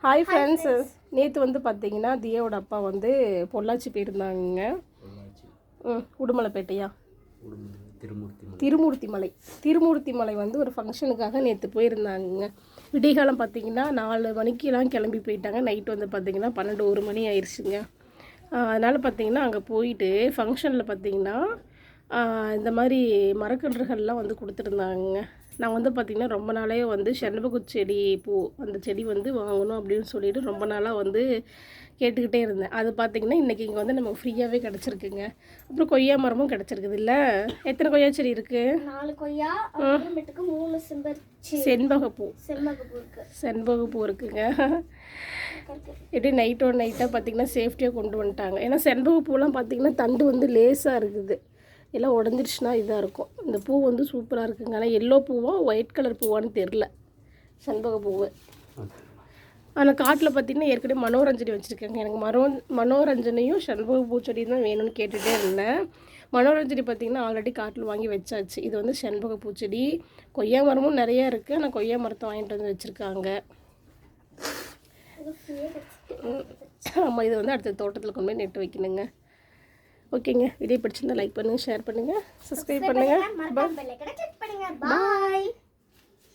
Hi friends, நேற்று வந்து பார்த்தீங்கன்னா தியாவோட அப்பா வந்து பொள்ளாச்சி போயிருந்தாங்க. உடுமலைப்பேட்டையா திருமூர்த்திமலை வந்து ஒரு ஃபங்க்ஷனுக்காக நேற்று போயிருந்தாங்க. விடிகாலம் பார்த்தீங்கன்னா 4 மணிக்கெலாம் கிளம்பி போயிட்டாங்க. நைட்டு வந்து பார்த்திங்கன்னா 12-1 மணி ஆயிடுச்சுங்க. அதனால் பார்த்திங்கன்னா அங்கே போயிட்டு ஃபங்க்ஷனில் பார்த்திங்கன்னா இந்த மாதிரி மரக்கன்றுகள்லாம் வந்து கொடுத்துருந்தாங்க. நான் வந்து பார்த்திங்கன்னா ரொம்ப நாளே வந்து செண்பக செடி பூ அந்த செடி வந்து வாங்கணும் அப்படின்னு சொல்லிட்டு ரொம்ப நாளாக வந்து கேட்டுக்கிட்டே இருந்தேன். அது பார்த்திங்கன்னா இன்றைக்கி இங்கே வந்து நமக்கு ஃப்ரீயாகவே கிடச்சிருக்குங்க. அப்புறம் கொய்யா மரமும் கிடச்சிருக்குது. இல்லை எத்தனை கொய்யா செடி இருக்குது? 4 கொய்யா, 3 செண்பகப்பூ இருக்குங்க. எப்படி நைட்டாக பார்த்திங்கன்னா சேஃப்டியாக கொண்டு வந்துட்டாங்க. ஏன்னா செண்பகப்பூலாம் பார்த்திங்கன்னா தண்டு வந்து லேசாக இருக்குது, எல்லாம் உடஞ்சிருச்சுன்னா இதாக இருக்கும். இந்த பூ வந்து சூப்பராக இருக்குங்க. ஆனால் எல்லோ பூவா ஒயிட் கலர் பூவான்னு தெரில செண்பக பூவு. ஆனால் காட்டில் பார்த்திங்கன்னா ஏற்கனவே மனோரஞ்சனி வச்சுருக்காங்க. எனக்கு மனோரஞ்சனையும் செண்பக பூச்செடி தான் வேணும்னு கேட்டுகிட்டே இருந்தேன். மனோரஞ்சனி பார்த்திங்கன்னா ஆல்ரெடி காட்டில் வாங்கி வச்சாச்சு. இது வந்து செண்பக பூச்செடி. கொய்யா மரமும் நிறையா இருக்குது. ஆனால் கொய்யா மரத்தை வாங்கிட்டு வந்து வச்சுருக்காங்க. ஆமாம், இது வந்து அடுத்த தோட்டத்தில் கொண்டு போய் நெட்டு வைக்கணுங்க. ஓகேங்க, வீடியோ பிடிச்சிருந்தா லைக் பண்ணுங்கள், ஷேர் பண்ணுங்கள், சப்ஸ்கிரைப் பண்ணுங்கள். பாய்.